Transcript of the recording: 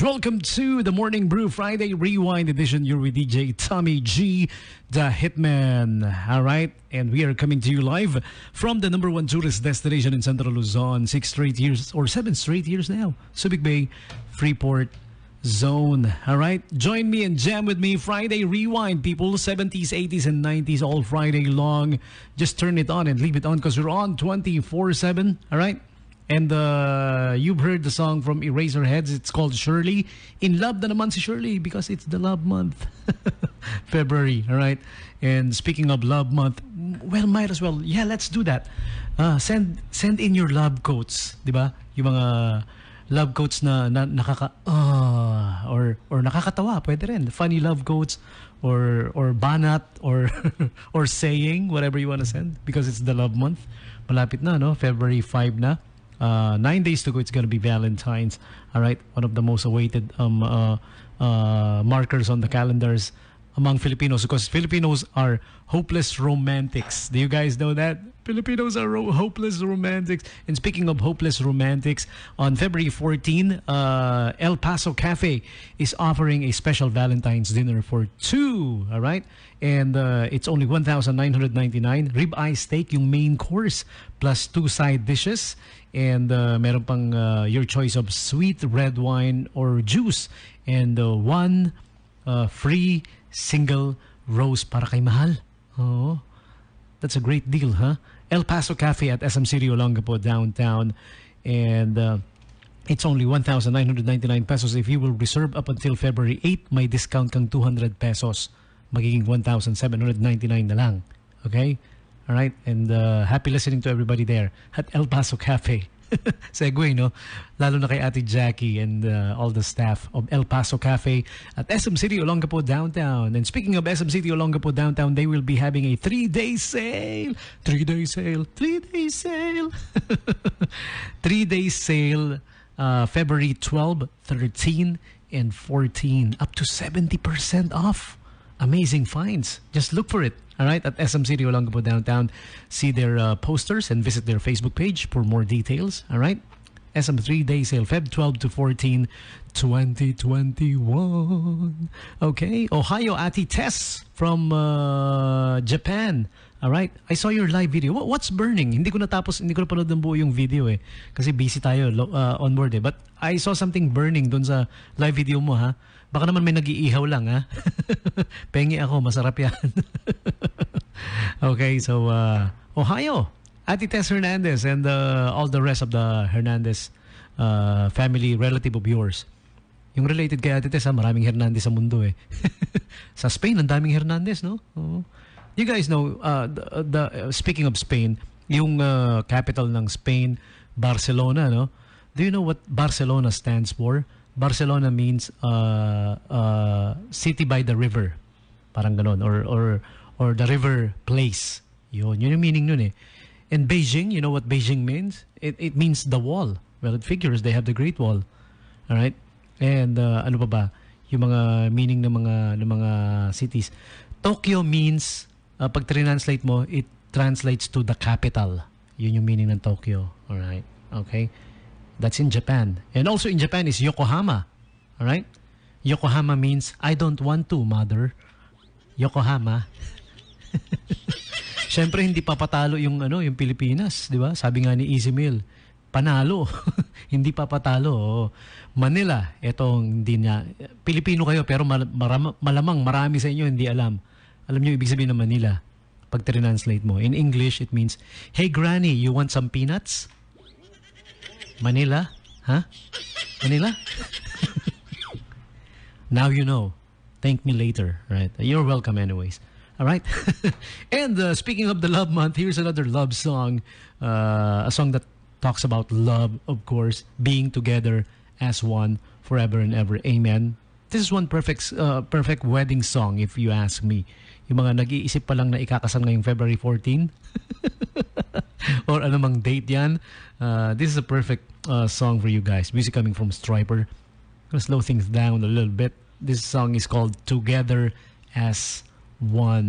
Welcome to the Morning Brew Friday Rewind Edition. You're with DJ Tommy G, the Hitman. All right, and we are coming to you live from the #1 tourist destination in Central Luzon. 6 straight years or 7 straight years now. Subic Bay, Freeport Zone. All right, join me and jam with me. Friday Rewind, people. 70s, 80s, and 90s all Friday long. Just turn it on and leave it on because we're on 24/7. All right. And you've heard the song from Eraserheads. It's called Shirley. In love na naman si Shirley because it's the love month. February, all right? And speaking of love month, well, might as well. Yeah, let's do that. Send in your love quotes, di ba? Yung mga love quotes na or nakakatawa, pwede rin. Funny love quotes or banat or or saying, whatever you want to send because it's the love month. Malapit na, no? February 5 na. 9 days to go. It's gonna be Valentine's. All right, one of the most awaited markers on the calendars among Filipinos because Filipinos are hopeless romantics. Do you guys know that? Filipinos are hopeless romantics. And speaking of hopeless romantics, on February 14, El Paso Cafe is offering a special Valentine's dinner for 2. All right, and it's only 1,999. Rib-eye steak, yung main course, plus 2 side dishes. And meron pang your choice of sweet red wine or juice. And 1 free single rose para kay mahal. Oh, that's a great deal, huh? El Paso Cafe at SM City Olongapo downtown. And it's only 1,999 pesos. If you will reserve up until February 8, may discount kang 200 pesos. Magiging 1,799 na lang. Okay? All right, and happy listening to everybody there at El Paso Cafe. Segue, no? Lalo na kay Ate Jackie and all the staff of El Paso Cafe at SM City Olongapo downtown. And speaking of SM City Olongapo downtown, they will be having a 3-day sale. 3-day sale. 3-day sale. 3-day sale. February 12, 13, and 14. Up to 70% off. Amazing finds. Just look for it. All right, at SM City Olongapo downtown. See their posters and visit their Facebook page for more details. All right, SM 3-day sale, Feb 12 to 14, 2021. Okay, Ohio Ati Tess from Japan. All right, I saw your live video. What's burning? Hindi ko napanood ng buo yung video eh. Kasi busy tayo on board eh. But I saw something burning dun sa live video mo, ha? Baka naman may nag-iihaw lang, ha? Pengi ako, masarap yan. Okay, so Ohio, Ate Tess Hernandez and all the rest of the Hernandez family, relative of yours. Yung related kay Ate Tess, maraming Hernandez sa mundo eh. Sa Spain, ang daming Hernandez, no? You guys know, speaking of Spain, yung capital ng Spain, Barcelona, no? Do you know what Barcelona stands for? Barcelona means city by the river. Parang ganon. Or the river place. Yun yung meaning nun eh. And Beijing, you know what Beijing means? It means the wall. Well, it figures they have the Great Wall. All right? And ano pa ba? Yung mga meaning ng mga cities. Tokyo means, pag translate mo, it translates to the capital. Yun yung meaning ng Tokyo. All right? Okay? That's in Japan. And also in Japan is Yokohama. All right? Yokohama means, I don't want to, mother. Yokohama. Siyempre, hindi papatalo yung Pilipinas, di ba? Sabi nga ni Easy Meal, panalo. Hindi papatalo. Oh. Manila, etong hindi niya. Pilipino kayo, pero malamang marami sa inyo hindi alam. Alam niyo ibig sabihin ng Manila. Pag translate mo. In English, it means, hey granny, you want some peanuts? Manila? Huh? Manila? Now you know. Thank me later. Right? You're welcome anyways. All right? And speaking of the love month, here's another love song. A song that talks about love, of course. Being together as one forever and ever. Amen. This is one perfect wedding song if you ask me. Yung mga nag-iisip pa lang na ikakasal ngayong February 14. Or anumang date yan. This is a perfect song for you guys. Music coming from Striper. Gonna slow things down a little bit. This song is called Together as One.